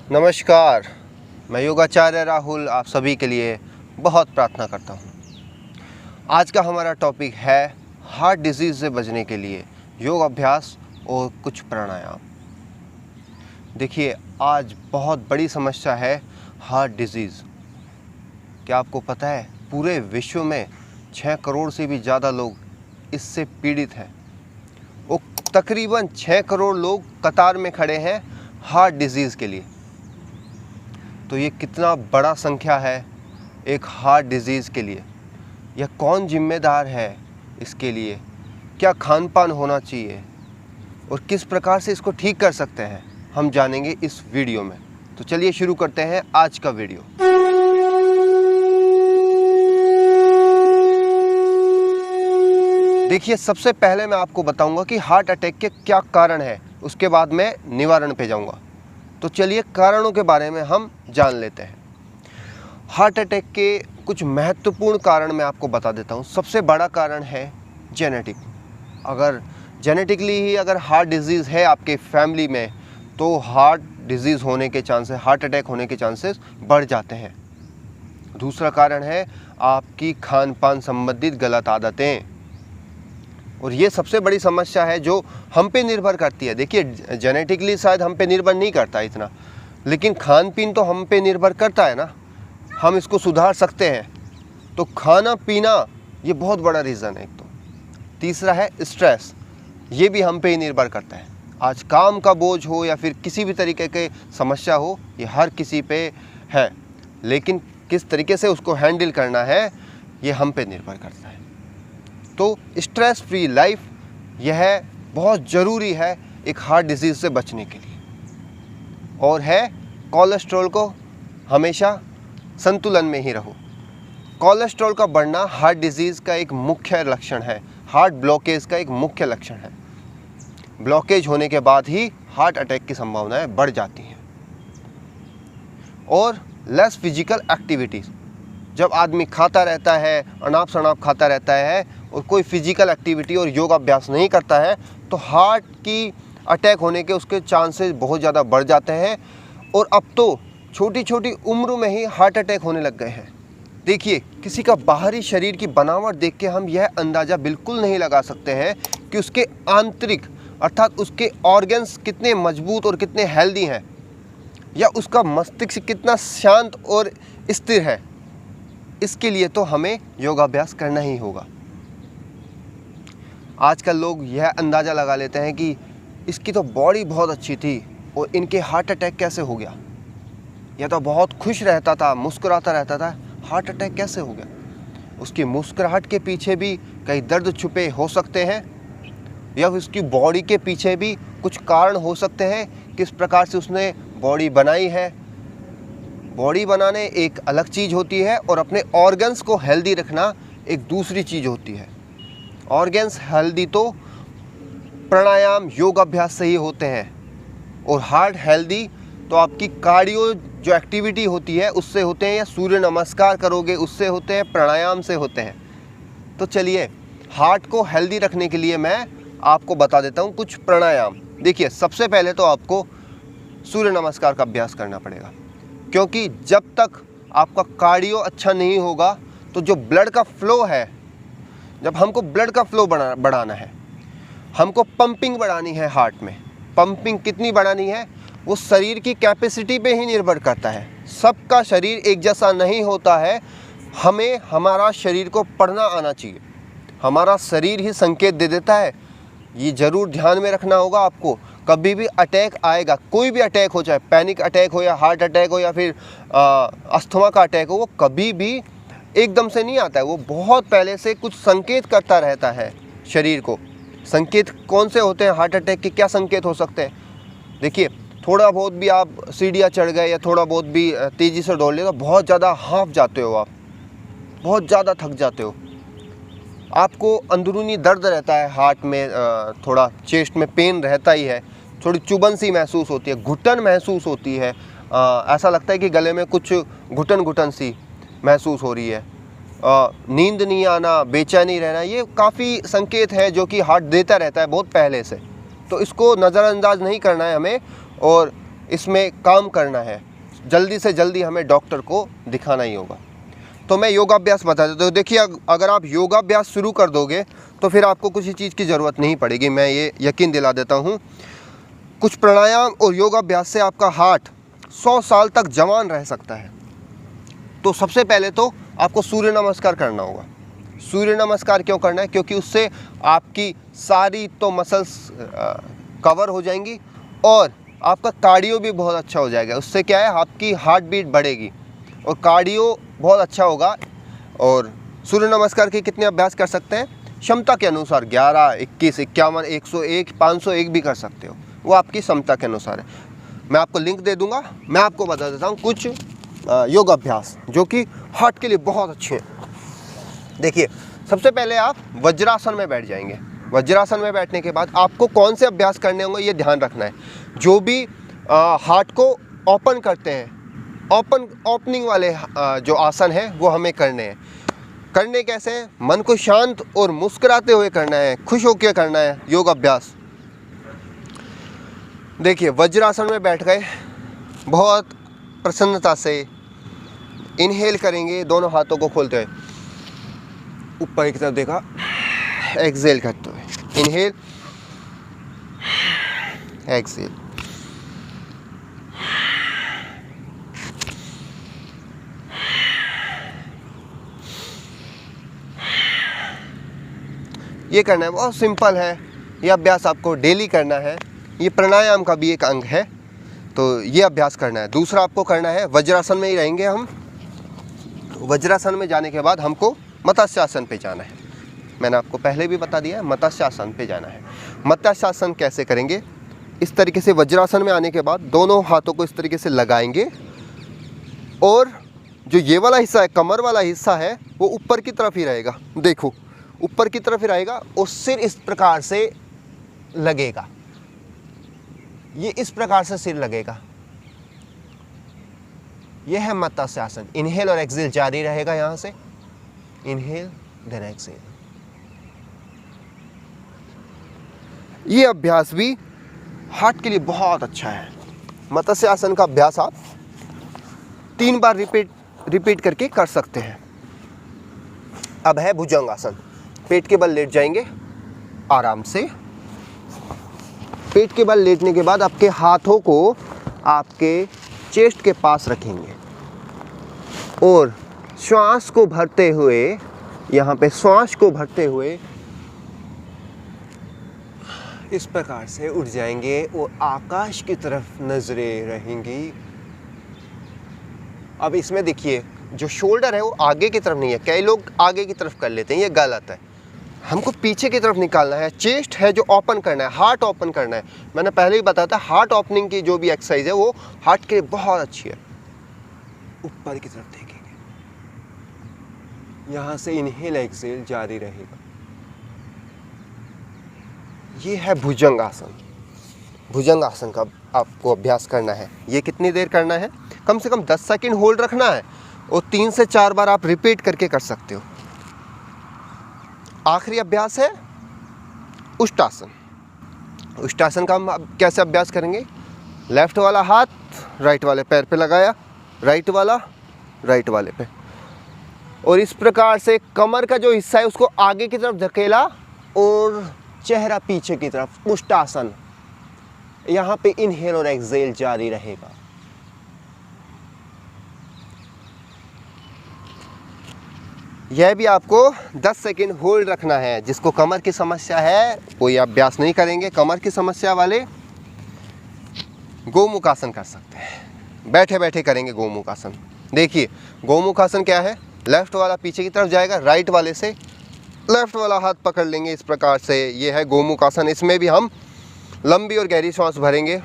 नमस्कार, मैं योगाचार्य राहुल आप सभी के लिए बहुत प्रार्थना करता हूँ। आज का हमारा टॉपिक है हार्ट डिजीज़ से बचने के लिए योग अभ्यास और कुछ प्राणायाम। देखिए, आज बहुत बड़ी समस्या है हार्ट डिजीज़। क्या आपको पता है पूरे विश्व में 6 करोड़ से भी ज़्यादा लोग इससे पीड़ित हैं। वो तकरीबन 6 करोड़ लोग कतार में खड़े हैं हार्ट डिजीज़ के लिए। तो ये कितना बड़ा संख्या है एक हार्ट डिजीज़ के लिए। यह कौन जिम्मेदार है इसके लिए, क्या खान पान होना चाहिए और किस प्रकार से इसको ठीक कर सकते हैं, हम जानेंगे इस वीडियो में। तो चलिए शुरू करते हैं आज का वीडियो। देखिए, सबसे पहले मैं आपको बताऊंगा कि हार्ट अटैक के क्या कारण है, उसके बाद मैं निवारण पे जाऊंगा। तो चलिए कारणों के बारे में हम जान लेते हैं। हार्ट अटैक के कुछ महत्वपूर्ण कारण मैं आपको बता देता हूँ। सबसे बड़ा कारण है जेनेटिक। अगर जेनेटिकली ही अगर हार्ट डिजीज़ है आपके फैमिली में तो हार्ट डिजीज़ होने के चांसेस, हार्ट अटैक होने के चांसेस बढ़ जाते हैं। दूसरा कारण है आपकी खान पान संबंधित गलत आदतें, और ये सबसे बड़ी समस्या है जो हम पे निर्भर करती है। देखिए, जेनेटिकली शायद हम पे निर्भर नहीं करता इतना, लेकिन खान पीन तो हम पे निर्भर करता है ना। हम इसको सुधार सकते हैं। तो खाना पीना ये बहुत बड़ा रीज़न है एक तो। तीसरा है स्ट्रेस, ये भी हम पे ही निर्भर करता है। आज काम का बोझ हो या फिर किसी भी तरीके की समस्या हो, ये हर किसी पे है, लेकिन किस तरीके से उसको हैंडल करना है ये हम पे निर्भर करता है। तो स्ट्रेस फ्री लाइफ यह बहुत ज़रूरी है एक हार्ट डिजीज़ से बचने के लिए। और है कोलेस्ट्रॉल को हमेशा संतुलन में ही रहो। कोलेस्ट्रॉल का बढ़ना हार्ट डिजीज़ का एक मुख्य लक्षण है, हार्ट ब्लॉकेज का एक मुख्य लक्षण है। ब्लॉकेज होने के बाद ही हार्ट अटैक की संभावनाएं बढ़ जाती हैं। और लेस फिजिकल एक्टिविटीज़, जब आदमी खाता रहता है, अनाप शनाप खाता रहता है और कोई फिजिकल एक्टिविटी और योग अभ्यास नहीं करता है, तो हार्ट की अटैक होने के उसके चांसेस बहुत ज़्यादा बढ़ जाते हैं। और अब तो छोटी छोटी उम्र में ही हार्ट अटैक होने लग गए हैं। देखिए, किसी का बाहरी शरीर की बनावट देख के हम यह अंदाज़ा बिल्कुल नहीं लगा सकते हैं कि उसके आंतरिक अर्थात उसके ऑर्गन्स कितने मजबूत और कितने हेल्दी हैं, या उसका मस्तिष्क कितना शांत और स्थिर है। इसके लिए तो हमें योगाभ्यास करना ही होगा। आजकल लोग यह अंदाज़ा लगा लेते हैं कि इसकी तो बॉडी बहुत अच्छी थी और इनके हार्ट अटैक कैसे हो गया। यह तो बहुत खुश रहता था, मुस्कुराता रहता था, हार्ट अटैक कैसे हो गया। उसकी मुस्कुराहट के पीछे भी कई दर्द छुपे हो सकते हैं, या उसकी बॉडी के पीछे भी कुछ कारण हो सकते हैं, किस प्रकार से उसने बॉडी बनाई है। बॉडी बनाने एक अलग चीज़ होती है और अपने ऑर्गन्स को हेल्दी रखना एक दूसरी चीज़ होती है। ऑर्गन्स हेल्दी तो प्राणायाम योग अभ्यास से ही होते हैं, और हार्ट हेल्दी तो आपकी कार्डियो जो एक्टिविटी होती है उससे होते हैं, या सूर्य नमस्कार करोगे उससे होते हैं, प्राणायाम से होते हैं। तो चलिए, हार्ट को हेल्दी रखने के लिए मैं आपको बता देता हूँ कुछ प्राणायाम। देखिए, सबसे पहले तो आपको सूर्य नमस्कार का अभ्यास करना पड़ेगा, क्योंकि जब तक आपका कार्डियो अच्छा नहीं होगा तो जो ब्लड का फ्लो है, जब हमको ब्लड का फ्लो बढ़ाना है, हमको पंपिंग बढ़ानी है हार्ट में। पंपिंग कितनी बढ़ानी है वो शरीर की कैपेसिटी पे ही निर्भर करता है। सबका शरीर एक जैसा नहीं होता है। हमें हमारा शरीर को पढ़ना आना चाहिए। हमारा शरीर ही संकेत दे देता है। ये ज़रूर ध्यान में रखना होगा आपको। कभी भी अटैक आएगा, कोई भी अटैक हो, चाहे पैनिक अटैक हो या हार्ट अटैक हो या फिर अस्थमा का अटैक हो, वो कभी भी एकदम से नहीं आता है। वो बहुत पहले से कुछ संकेत करता रहता है शरीर को। संकेत कौन से होते हैं हार्ट अटैक के, क्या संकेत हो सकते हैं? देखिए, थोड़ा बहुत भी आप सीढ़ियाँ चढ़ गए या थोड़ा बहुत भी तेज़ी से दौड़ लिया तो बहुत ज़्यादा हाँफ जाते हो, आप बहुत ज़्यादा थक जाते हो, आपको अंदरूनी दर्द रहता है हार्ट में, थोड़ा चेस्ट में पेन रहता ही है, थोड़ी चुभन सी महसूस होती है, घुटन महसूस होती है, ऐसा लगता है कि गले में कुछ घुटन घुटन सी महसूस हो रही है, नींद नहीं आना, बेचैनी रहना, ये काफ़ी संकेत है जो कि हार्ट देता रहता है बहुत पहले से। तो इसको नज़रअंदाज नहीं करना है हमें, और इसमें काम करना है, जल्दी से जल्दी हमें डॉक्टर को दिखाना ही होगा। तो मैं योगाभ्यास बता देता हूँ। देखिए, अगर आप योगाभ्यास शुरू कर दोगे तो फिर आपको किसी चीज़ की ज़रूरत नहीं पड़ेगी, मैं ये यकीन दिला देता हूँ। कुछ प्राणायाम और योगाभ्यास से आपका हार्ट 100 साल तक जवान रह सकता है। तो सबसे पहले तो आपको सूर्य नमस्कार करना होगा। सूर्य नमस्कार क्यों करना है? क्योंकि उससे आपकी सारी तो मसल्स कवर हो जाएंगी और आपका कार्डियो भी बहुत अच्छा हो जाएगा। उससे क्या है, आपकी हार्ट बीट बढ़ेगी और कार्डियो बहुत अच्छा होगा। और सूर्य नमस्कार के कितने अभ्यास कर सकते हैं? क्षमता के अनुसार 11, 21, 51, 101, 501 भी कर सकते हो, वो आपकी क्षमता के अनुसार है। मैं आपको लिंक दे दूंगा। मैं आपको बता देता हूँ कुछ योगाभ्यास जो कि हार्ट के लिए बहुत अच्छे हैं। देखिए, सबसे पहले आप वज्रासन में बैठ जाएंगे। वज्रासन में बैठने के बाद आपको कौन से अभ्यास करने होंगे ये ध्यान रखना है। जो भी हार्ट को ओपन करते हैं, ओपनिंग वाले जो आसन है वो हमें करने हैं। करने कैसे हैं? मन को शांत और मुस्कुराते हुए करना है, खुश होकर करना है योग अभ्यास। देखिए, वज्रासन में बैठ गए, बहुत प्रसन्नता से इनहेल करेंगे, दोनों हाथों को खोलते हुए ऊपर की तरफ देखा, एक्सहेल करते हुए, इनहेल, एक्सहेल। ये करना है, बहुत सिंपल है। ये अभ्यास आपको डेली करना है। ये प्राणायाम का भी एक अंग है, तो ये अभ्यास करना है। दूसरा आपको करना है, वज्रासन में ही रहेंगे हम। वज्रासन में जाने के बाद हमको मत्स्यासन पे जाना है। मैंने आपको पहले भी बता दिया है, मत्स्यासन पे जाना है। मत्स्यासन कैसे करेंगे? इस तरीके से वज्रासन में आने के बाद दोनों हाथों को इस तरीके से लगाएंगे और जो ये वाला हिस्सा है, कमर वाला हिस्सा है, वो ऊपर की तरफ ही रहेगा। देखो, ऊपर की तरफ ही रहेगा और सिर इस प्रकार से लगेगा। ये इस प्रकार से सिर लगेगा। यह है मत्स्यासन। इनहेल और एक्सहेल जारी रहेगा। यहां से इनहेल देन एक्सहेल। ये अभ्यास भी हार्ट के लिए बहुत अच्छा है। मत्स्यासन का अभ्यास आप 3 बार रिपीट करके कर सकते हैं। अब है भुजंगासन। पेट के बल लेट जाएंगे आराम से। पेट के बल लेटने के बाद आपके हाथों को आपके चेस्ट के पास रखेंगे और श्वास को भरते हुए, यहाँ पे श्वास को भरते हुए इस प्रकार से उठ जाएंगे और आकाश की तरफ नजरें रहेंगी। अब इसमें देखिए, जो शोल्डर है वो आगे की तरफ नहीं है। कई लोग आगे की तरफ कर लेते हैं, ये गलत है। हमको पीछे की तरफ निकालना है। चेस्ट है जो ओपन करना है, हार्ट ओपन करना है। मैंने पहले ही बताया था, हार्ट ओपनिंग की जो भी एक्सरसाइज है वो हार्ट के लिए बहुत अच्छी है। ऊपर की तरफ देखेंगे, यहां से इनहेल एक्सहेल जारी रहेगा। ये है भुजंगासन। भुजंगासन का आपको अभ्यास करना है। ये कितनी देर करना है? कम से कम 10 सेकंड होल्ड रखना है और 3 से 4 बार आप रिपीट करके कर सकते हो। आखिरी अभ्यास है उष्टासन। उष्टासन का हम कैसे अभ्यास करेंगे? लेफ्ट वाला हाथ राइट वाले पैर पे लगाया, राइट वाला राइट वाले पे, और इस प्रकार से कमर का जो हिस्सा है उसको आगे की तरफ धकेला और चेहरा पीछे की तरफ। उष्टासन। यहाँ पे इनहेल और एक्सहेल जारी रहेगा। यह भी आपको 10 सेकंड होल्ड रखना है। जिसको कमर की समस्या है वो ये अभ्यास नहीं करेंगे। कमर की समस्या वाले गोमुखासन कर सकते हैं, बैठे बैठे करेंगे गोमुखासन। देखिए, गोमुखासन क्या है? लेफ्ट वाला पीछे की तरफ जाएगा, राइट वाले से लेफ्ट वाला हाथ पकड़ लेंगे इस प्रकार से। ये है गोमुखासन। इसमें भी हम लंबी और गहरी सांस भरेंगे।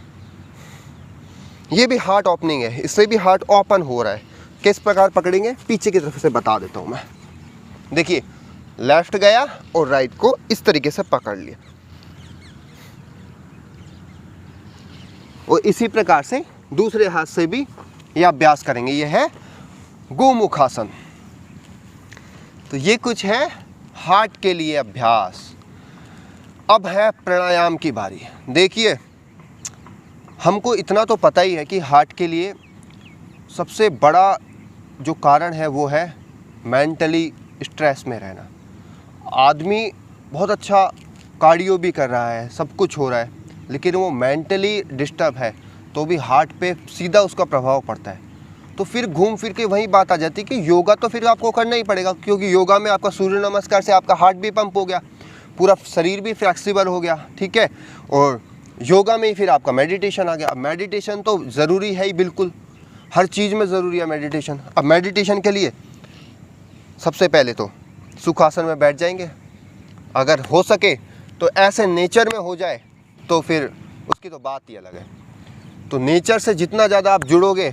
ये भी हार्ट ओपनिंग है, इससे भी हार्ट ओपन हो रहा है। किस प्रकार पकड़ेंगे? पीछे की तरफ से बता देता हूँ मैं। देखिए, लेफ्ट गया और राइट को इस तरीके से पकड़ लिया और इसी प्रकार से दूसरे हाथ से भी यह अभ्यास करेंगे। यह है गोमुखासन। तो ये कुछ है हार्ट के लिए अभ्यास। अब है प्राणायाम की बारी। देखिए, हमको इतना तो पता ही है कि हार्ट के लिए सबसे बड़ा जो कारण है वो है मेंटली स्ट्रेस में रहना। आदमी बहुत अच्छा कार्डियो भी कर रहा है, सब कुछ हो रहा है, लेकिन वो मेंटली डिस्टर्ब है तो भी हार्ट पे सीधा उसका प्रभाव पड़ता है। तो फिर घूम फिर के वही बात आ जाती है कि योगा तो फिर आपको करना ही पड़ेगा, क्योंकि योगा में आपका सूर्य नमस्कार से आपका हार्ट भी पंप हो गया, पूरा शरीर भी फ्लेक्सिबल हो गया, ठीक है। और योगा में ही फिर आपका मेडिटेशन आ गया। अब मेडिटेशन तो ज़रूरी है ही, बिल्कुल हर चीज़ में ज़रूरी है मेडिटेशन। अब मेडिटेशन के लिए सबसे पहले तो सुखासन में बैठ जाएंगे, अगर हो सके तो ऐसे नेचर में हो जाए तो फिर उसकी तो बात ही अलग है। तो नेचर से जितना ज़्यादा आप जुड़ोगे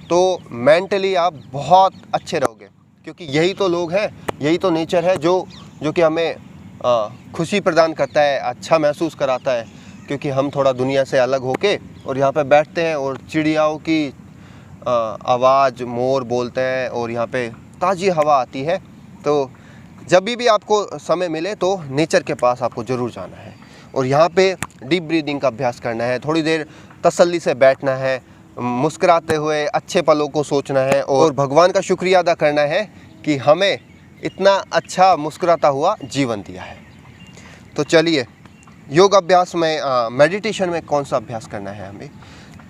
तो मेंटली आप बहुत अच्छे रहोगे, क्योंकि यही तो लोग हैं, यही तो नेचर है जो कि हमें खुशी प्रदान करता है, अच्छा महसूस कराता है। क्योंकि हम थोड़ा दुनिया से अलग होके और यहाँ पे बैठते हैं और चिड़ियाओं की आवाज़, मोर बोलते हैं और यहाँ पे ताज़ी हवा आती है। तो जब भी आपको समय मिले तो नेचर के पास आपको ज़रूर जाना है और यहाँ पे डीप ब्रीदिंग का अभ्यास करना है, थोड़ी देर तसल्ली से बैठना है, मुस्कुराते हुए अच्छे पलों को सोचना है और भगवान का शुक्रिया अदा करना है कि हमें इतना अच्छा मुस्कुराता हुआ जीवन दिया है। तो चलिए, योग अभ्यास में मेडिटेशन में कौन सा अभ्यास करना है हमें?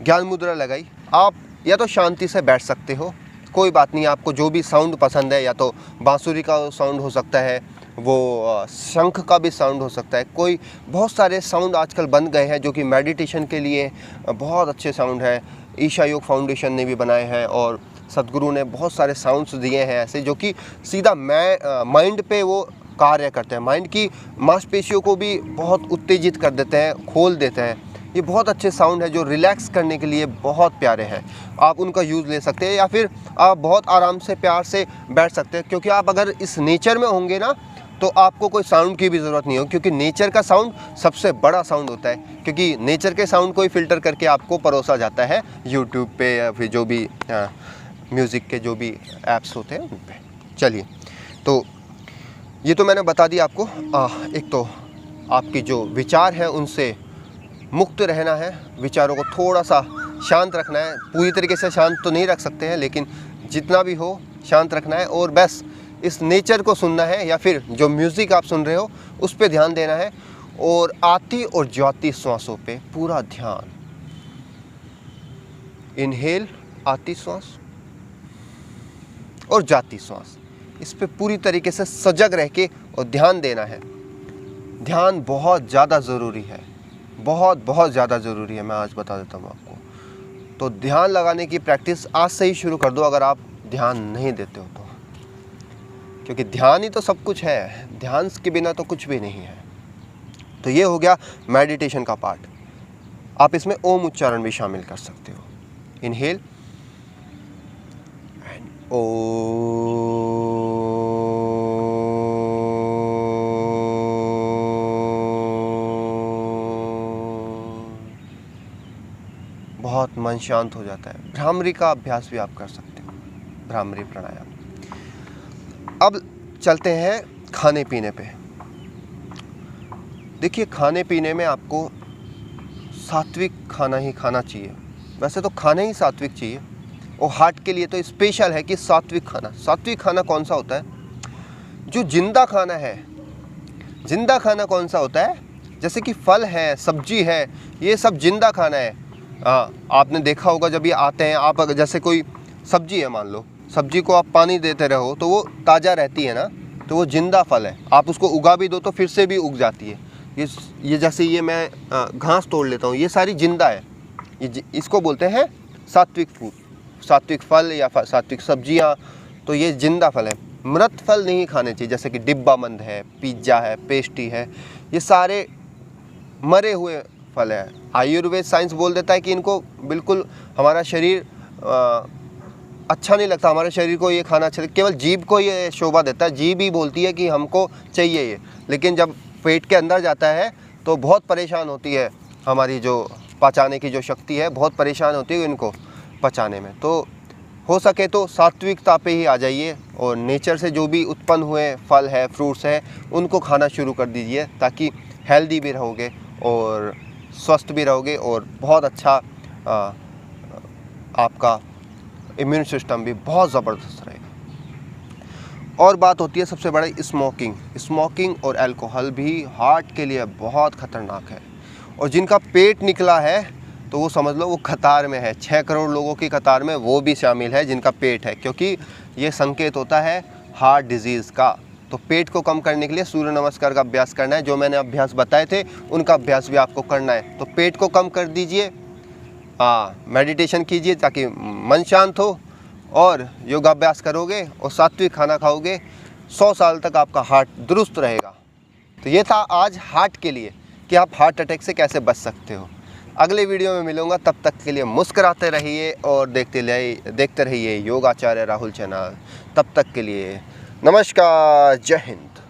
ज्ञान मुद्रा लगाई। आप या तो शांति से बैठ सकते हो, कोई बात नहीं, आपको जो भी साउंड पसंद है, या तो बांसुरी का साउंड हो सकता है, वो शंख का भी साउंड हो सकता है, कोई बहुत सारे साउंड आजकल बन गए हैं जो कि मेडिटेशन के लिए बहुत अच्छे साउंड है। ईशा योग फाउंडेशन ने भी बनाए हैं और सदगुरु ने बहुत सारे साउंड्स दिए हैं ऐसे, जो कि सीधा माइंड पे वो कार्य करते हैं, माइंड की मांसपेशियों को भी बहुत उत्तेजित कर देते हैं, खोल देते हैं। ये बहुत अच्छे साउंड है जो रिलैक्स करने के लिए बहुत प्यारे हैं, आप उनका यूज़ ले सकते हैं, या फिर आप बहुत आराम से प्यार से बैठ सकते हैं। क्योंकि आप अगर इस नेचर में होंगे ना तो आपको कोई साउंड की भी ज़रूरत नहीं हो, क्योंकि नेचर का साउंड सबसे बड़ा साउंड होता है। क्योंकि नेचर के साउंड को ही फ़िल्टर करके आपको परोसा जाता है यूट्यूब पे या फिर जो भी म्यूज़िक के जो भी ऐप्स होते हैं उन पे। चलिए, तो ये तो मैंने बता दिया आपको। एक तो आपकी जो विचार है उनसे मुक्त रहना है, विचारों को थोड़ा सा शांत रखना है, पूरी तरीके से शांत तो नहीं रख सकते हैं, लेकिन जितना भी हो शांत रखना है और बस इस नेचर को सुनना है, या फिर जो म्यूज़िक आप सुन रहे हो उस पे ध्यान देना है और आती और जाती श्वासों पे पूरा ध्यान। इनहेल, आती श्वास और जाती श्वास, इस पे पूरी तरीके से सजग रह के और ध्यान देना है। ध्यान बहुत ज़्यादा ज़रूरी है, बहुत ज़्यादा ज़रूरी है, मैं आज बता देता हूँ आपको। तो ध्यान लगाने की प्रैक्टिस आज से ही शुरू कर दो अगर आप ध्यान नहीं देते हो तो, क्योंकि ध्यान ही तो सब कुछ है, ध्यान के बिना तो कुछ भी नहीं है। तो ये हो गया मेडिटेशन का पार्ट। आप इसमें ओम उच्चारण भी शामिल कर सकते हो। इनहेल एंड ओ, बहुत मन शांत हो जाता है। भ्रामरी का अभ्यास भी आप कर सकते हो, भ्रामरी प्राणायाम। अब चलते हैं खाने पीने पे। देखिए, खाने पीने में आपको सात्विक खाना ही खाना चाहिए। वैसे तो खाना ही सात्विक चाहिए और हार्ट के लिए तो स्पेशल है कि सात्विक खाना। सात्विक खाना कौन सा होता है? जो जिंदा खाना है। जिंदा खाना कौन सा होता है? जैसे कि फल है, सब्जी है, ये सब जिंदा खाना है। आपने देखा होगा जब ये आते हैं, आप अगर जैसे कोई सब्जी है, मान लो सब्जी को आप पानी देते रहो तो वो ताज़ा रहती है ना, तो वो जिंदा फल है। आप उसको उगा भी दो तो फिर से भी उग जाती है। ये जैसे ये मैं घास तोड़ लेता हूँ, ये सारी जिंदा है। इसको बोलते हैं सात्विक फूड, सात्विक फल या सात्विक सब्जियाँ। तो ये जिंदा फल है। मृत फल नहीं खाने चाहिए, जैसे कि डिब्बाबंद है, पिज्ज़ा है, पेस्ट्री है, ये सारे मरे हुए फल है। आयुर्वेद साइंस बोल देता है कि इनको बिल्कुल हमारा शरीर अच्छा नहीं लगता, हमारे शरीर को ये खाना अच्छा, केवल जीभ को ये शोभा देता है। जीभ ही बोलती है कि हमको चाहिए ये, लेकिन जब पेट के अंदर जाता है तो बहुत परेशान होती है, हमारी जो पचाने की जो शक्ति है बहुत परेशान होती है इनको पचाने में। तो हो सके तो सात्विकता पे ही आ जाइए और नेचर से जो भी उत्पन्न हुए फल है, फ्रूट्स है, उनको खाना शुरू कर दीजिए, ताकि हेल्दी भी रहोगे और स्वस्थ भी रहोगे और बहुत अच्छा आपका इम्यून सिस्टम भी बहुत ज़बरदस्त रहेगा। और बात होती है सबसे बड़ा स्मोकिंग और अल्कोहल भी हार्ट के लिए बहुत ख़तरनाक है। और जिनका पेट निकला है तो वो समझ लो वो कतार में है, 6 करोड़ लोगों की कतार में वो भी शामिल है जिनका पेट है, क्योंकि ये संकेत होता है हार्ट डिजीज़ का। तो पेट को कम करने के लिए सूर्य नमस्कार का अभ्यास करना है, जो मैंने अभ्यास बताए थे उनका अभ्यास भी आपको करना है। तो पेट को कम कर दीजिए, मेडिटेशन कीजिए ताकि मन शांत हो, और योगाभ्यास करोगे और सात्विक खाना खाओगे, 100 साल तक आपका हार्ट दुरुस्त रहेगा। तो ये था आज हार्ट के लिए कि आप हार्ट अटैक से कैसे बच सकते हो। अगले वीडियो में मिलूँगा, तब तक के लिए मुस्कुराते रहिए और देखते रहिए योगाचार्य राहुल चैनल। तब तक के लिए नमस्कार, जय हिंद।